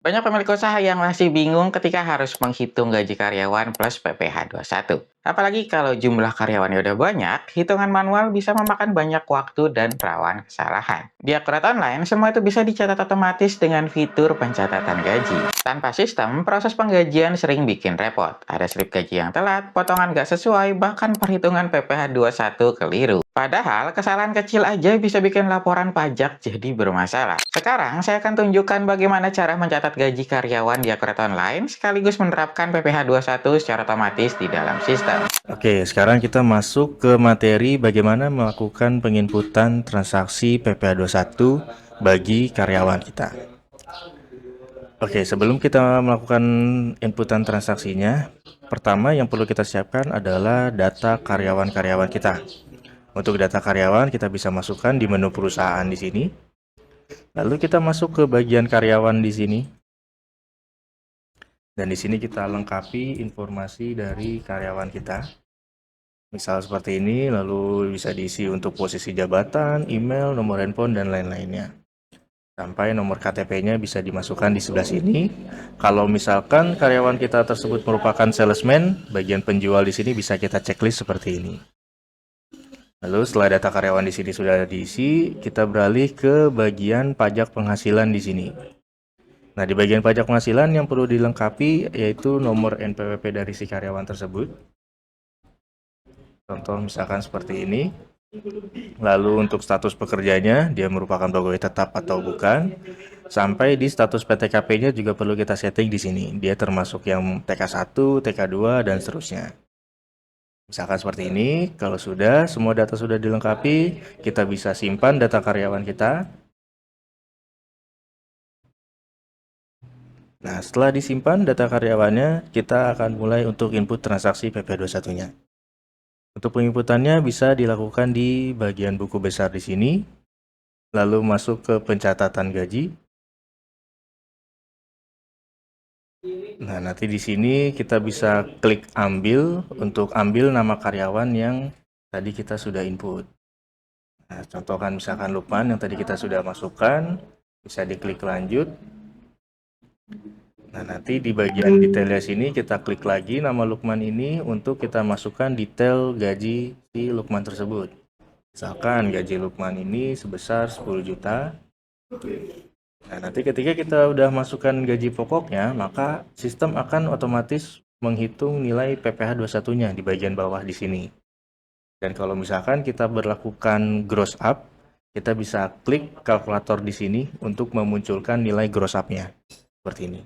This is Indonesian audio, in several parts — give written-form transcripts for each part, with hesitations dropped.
Banyak pemilik usaha yang masih bingung ketika harus menghitung gaji karyawan plus PPh satu. Apalagi kalau jumlah karyawannya udah banyak, hitungan manual bisa memakan banyak waktu dan rawan kesalahan. Di Akurat Online, semua itu bisa dicatat otomatis dengan fitur pencatatan gaji. Tanpa sistem, proses penggajian sering bikin repot. Ada slip gaji yang telat, potongan nggak sesuai, bahkan perhitungan PPh satu keliru. Padahal, kesalahan kecil aja bisa bikin laporan pajak jadi bermasalah. Sekarang, saya akan tunjukkan bagaimana cara mencatat gaji karyawan di Akurat Online sekaligus menerapkan PPh satu secara otomatis di dalam sistem. Oke, sekarang kita masuk ke materi bagaimana melakukan penginputan transaksi PPh satu bagi karyawan kita. Oke, sebelum kita melakukan inputan transaksinya, pertama yang perlu kita siapkan adalah data karyawan-karyawan kita. Untuk data karyawan, kita bisa masukkan di menu perusahaan di sini. Lalu kita masuk ke bagian karyawan di sini. Dan di sini kita lengkapi informasi dari karyawan kita. Misal seperti ini, lalu bisa diisi untuk posisi jabatan, email, nomor handphone, dan lain-lainnya. Sampai nomor KTP-nya bisa dimasukkan di sebelah sini. Kalau misalkan karyawan kita tersebut merupakan salesman, bagian penjual di sini bisa kita checklist seperti ini. Lalu setelah data karyawan di sini sudah diisi, kita beralih ke bagian pajak penghasilan di sini. Nah, di bagian pajak penghasilan yang perlu dilengkapi yaitu nomor NPWP dari si karyawan tersebut. Contoh misalkan seperti ini. Lalu untuk status pekerjanya, dia merupakan pegawai tetap atau bukan. Sampai di status PTKP-nya juga perlu kita setting di sini. Dia termasuk yang TK1, TK2, dan seterusnya. Misalkan seperti ini, kalau sudah, semua data sudah dilengkapi, kita bisa simpan data karyawan kita. Nah, setelah disimpan data karyawannya, kita akan mulai untuk input transaksi PPh 21-nya. Untuk penginputannya bisa dilakukan di bagian buku besar di sini, lalu masuk ke pencatatan gaji. Nah, nanti di sini kita bisa klik ambil untuk ambil nama karyawan yang tadi kita sudah input. Nah, contohkan misalkan Lukman yang tadi kita sudah masukkan, bisa diklik lanjut. Nah, nanti di bagian detailnya sini kita klik lagi nama Lukman ini untuk kita masukkan detail gaji si Lukman tersebut. Misalkan gaji Lukman ini sebesar 10 juta. Nah, nanti ketika kita udah masukkan gaji pokoknya, maka sistem akan otomatis menghitung nilai PPh 21-nya di bagian bawah di sini. Dan kalau misalkan kita berlakukan gross up, kita bisa klik kalkulator di sini untuk memunculkan nilai gross up-nya. Seperti ini.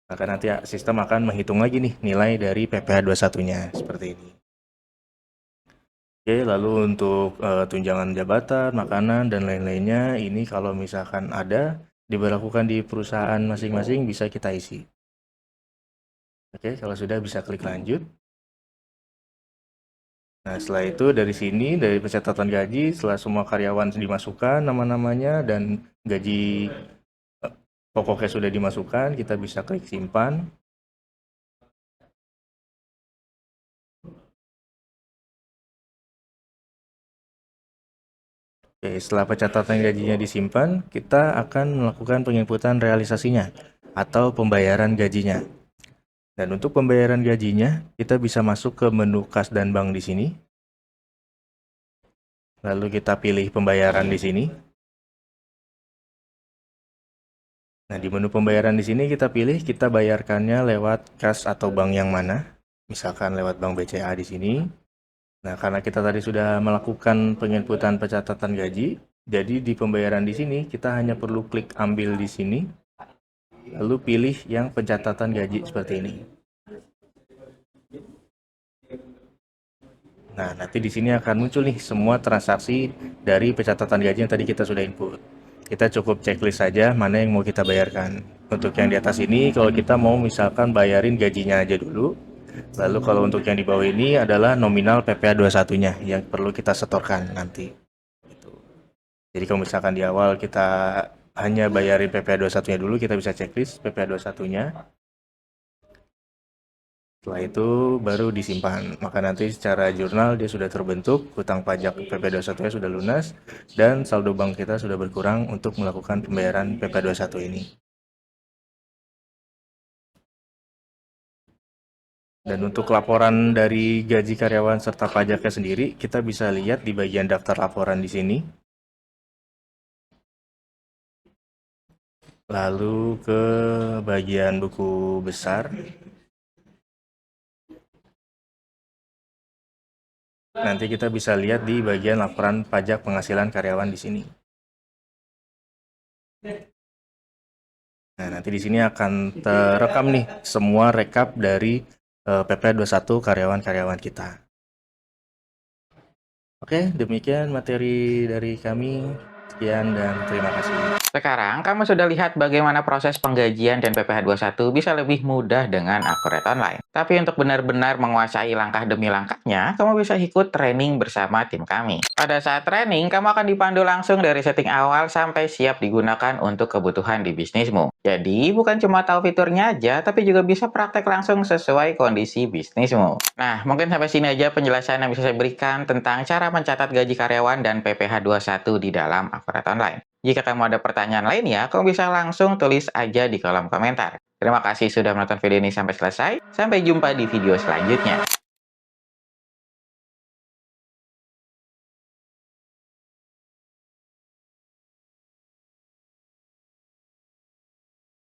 Maka nanti sistem akan menghitung lagi nih nilai dari PPh 21-nya. Seperti ini. Oke, lalu untuk tunjangan jabatan, makanan, dan lain-lainnya, ini kalau misalkan ada, diberlakukan di perusahaan masing-masing bisa kita isi. Oke, kalau sudah bisa klik lanjut. Nah, setelah itu dari sini, dari pencatatan gaji, setelah semua karyawan dimasukkan nama-namanya dan gaji pokoknya sudah dimasukkan, kita bisa klik simpan. Oke, setelah pencatatan gajinya disimpan, kita akan melakukan penginputan realisasinya atau pembayaran gajinya. Dan untuk pembayaran gajinya, kita bisa masuk ke menu kas dan bank di sini. Lalu kita pilih pembayaran di sini. Nah, di menu pembayaran di sini kita pilih kita bayarkannya lewat kas atau bank yang mana. Misalkan lewat bank BCA di sini. Nah, karena kita tadi sudah melakukan penginputan pencatatan gaji, jadi di pembayaran di sini kita hanya perlu klik ambil di sini. Lalu pilih yang pencatatan gaji seperti ini. Nah, nanti di sini akan muncul nih semua transaksi dari pencatatan gaji yang tadi kita sudah input. Kita cukup checklist saja mana yang mau kita bayarkan. Untuk yang di atas ini, kalau kita mau misalkan bayarin gajinya aja dulu. Lalu kalau untuk yang di bawah ini adalah nominal PPh 21-nya yang perlu kita setorkan nanti. Jadi kalau misalkan di awal kita hanya bayarin PPh 21-nya dulu, kita bisa checklist PPh 21-nya. Setelah itu baru disimpan. Maka nanti secara jurnal dia sudah terbentuk, hutang pajak PPh 21-nya sudah lunas, dan saldo bank kita sudah berkurang untuk melakukan pembayaran PPh 21 ini. Dan untuk laporan dari gaji karyawan serta pajaknya sendiri, kita bisa lihat di bagian daftar laporan di sini. Lalu ke bagian buku besar. Nanti kita bisa lihat di bagian laporan pajak penghasilan karyawan di sini. Nah, nanti di sini akan terekam nih semua rekap dari PP21 karyawan-karyawan kita. Oke, demikian materi dari kami. Sekian dan terima kasih. Sekarang, kamu sudah lihat bagaimana proses penggajian dan PPh 21 bisa lebih mudah dengan Akuret Online. Tapi untuk benar-benar menguasai langkah demi langkahnya, kamu bisa ikut training bersama tim kami. Pada saat training, kamu akan dipandu langsung dari setting awal sampai siap digunakan untuk kebutuhan di bisnismu. Jadi, bukan cuma tahu fiturnya aja, tapi juga bisa praktek langsung sesuai kondisi bisnismu. Nah, mungkin sampai sini aja penjelasan yang bisa saya berikan tentang cara mencatat gaji karyawan dan PPh 21 di dalam Akuret Online. Jika kamu ada pertanyaan lainnya, kamu bisa langsung tulis aja di kolom komentar. Terima kasih sudah menonton video ini sampai selesai. Sampai jumpa di video selanjutnya.